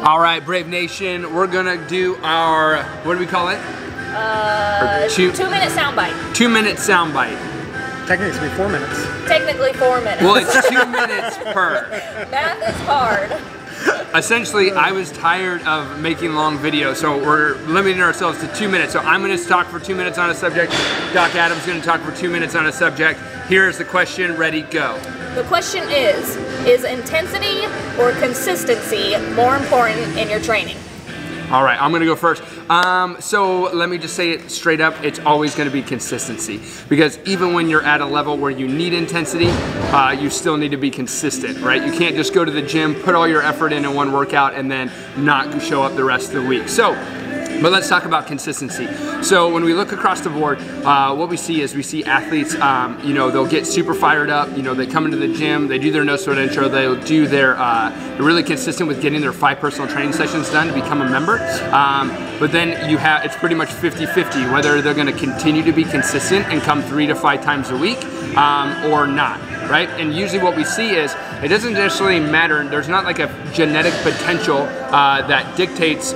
All right, Brave Nation, we're gonna do our, what do we call it? 2-minute soundbite. 2-minute soundbite. Technically, it's 4 minutes. Technically 4 minutes. Well, it's 2 minutes per. Math is hard. Essentially, I was tired of making long videos, so we're limiting ourselves to 2 minutes. So I'm going to talk for 2 minutes on a subject. Doc Adam's going to talk for 2 minutes on a subject. Here's the question. Ready, go. The question is intensity or consistency more important in your training? All right, I'm gonna go first. So let me just say it straight up, it's always gonna be consistency. Because even when you're at a level where you need intensity, you still need to be consistent, right? You can't just go to the gym, put all your effort in one workout, and then not show up the rest of the week. But let's talk about consistency. So when we look across the board, what we see is we see athletes, you know, they'll get super fired up, you know, they come into the gym, they do their no sweat intro, they'll do their, they're really consistent with getting their 5 personal training sessions done to become a member. But then you have, it's pretty much 50-50, whether they're gonna continue to be consistent and come 3 to 5 times a week or not, right? And usually what we see is, it doesn't necessarily matter, there's not like a genetic potential that dictates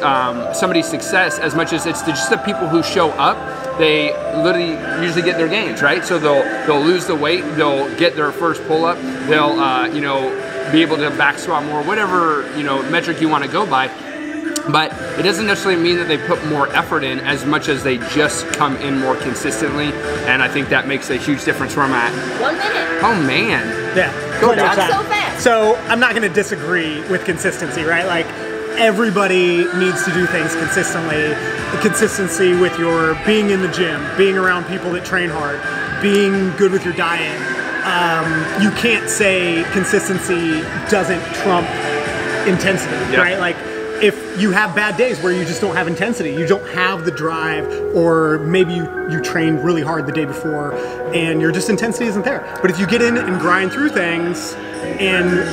somebody's success as much as it's just the people who show up, they literally usually get their gains, right? So they'll lose the weight, they'll get their first pull-up, they'll you know, be able to back squat more, whatever, you know, metric you want to go by. But it doesn't necessarily mean that they put more effort in as much as they just come in more consistently, and I think that makes a huge difference where I'm at. 1 minute. Oh man. Yeah. Go Talk Doc. so fast. So I'm not going to disagree with consistency, right? Like everybody needs to do things consistently. Consistency with your being in the gym, being around people that train hard, being good with your diet. You can't say consistency doesn't trump intensity, right? Like if you have bad days where you just don't have intensity, you don't have the drive, or maybe you trained really hard the day before and your just intensity isn't there. But if you get in and grind through things, and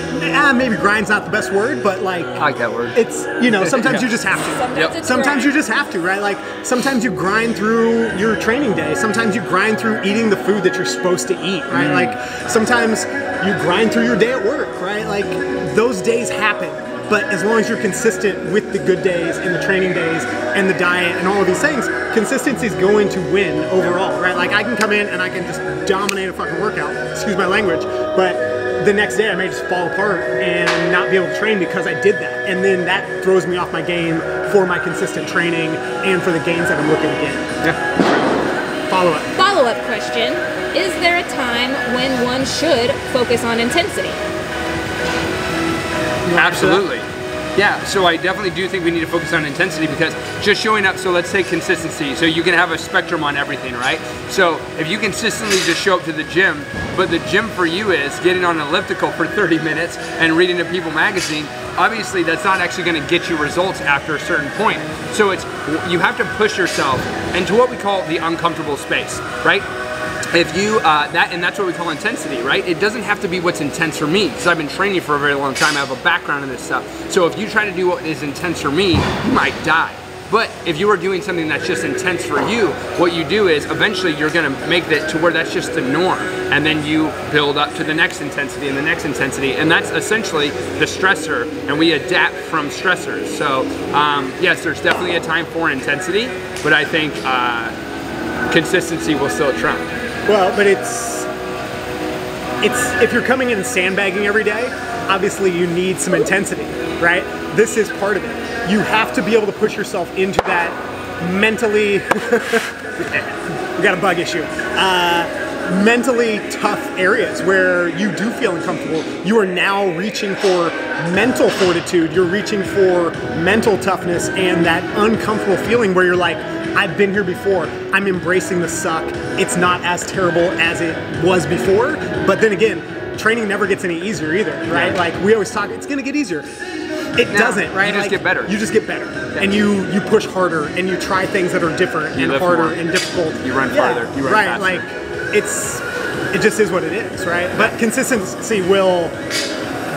maybe grind's not the best word, but like, I like that word. It's, you know, sometimes you just have to. Sometimes you just have to, right? Like sometimes you grind through your training day. Sometimes you grind through eating the food that you're supposed to eat, right? Like sometimes you grind through your day at work, right? Like those days happen. But as long as you're consistent with the good days and the training days and the diet and all of these things, consistency is going to win overall, right? Like I can come in and I can just dominate a fucking workout, excuse my language, but the next day I may just fall apart and not be able to train because I did that. And then that throws me off my game for my consistent training and for the gains that I'm looking to get. Yeah. Follow up. Follow-up question. Is there a time when one should focus on intensity? Absolutely. Yeah, so I definitely do think we need to focus on intensity because just showing up, so let's say consistency, so you can have a spectrum on everything, right? So if you consistently just show up to the gym, but the gym for you is getting on an elliptical for 30 minutes and reading a People magazine, obviously that's not actually going to get you results after a certain point. So it's, you have to push yourself into what we call the uncomfortable space, right? If you, and that's what we call intensity, right? It doesn't have to be what's intense for me, because I've been training for a very long time, I have a background in this stuff. So if you try to do what is intense for me, you might die. But if you are doing something that's just intense for you, what you do is eventually you're gonna make that to where that's just the norm. And then you build up to the next intensity and the next intensity. And that's essentially the stressor, and we adapt from stressors. So yes, there's definitely a time for intensity, but I think consistency will still trump. Well, but it's if you're coming in and sandbagging every day, obviously you need some intensity, right? This is part of it. You have to be able to push yourself into that mentally, we got a bug issue, mentally tough areas where you do feel uncomfortable. You are now reaching for mental fortitude, you're reaching for mental toughness and that uncomfortable feeling where you're like, I've been here before, I'm embracing the suck, it's not as terrible as it was before, but then again, training never gets any easier either, right? Like we always talk, it's gonna get easier. It doesn't, right? You just get better. You just get better. Yeah. And you push harder and you try things that are different and harder and difficult. You run farther, you run faster. Like it just is what it is, right? But consistency will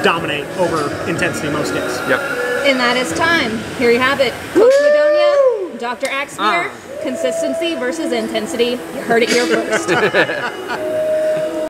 dominate over intensity most days. Yep. And that is time. Here you have it. Coach Madonia, Dr. Axmere, consistency versus intensity. You heard it here first.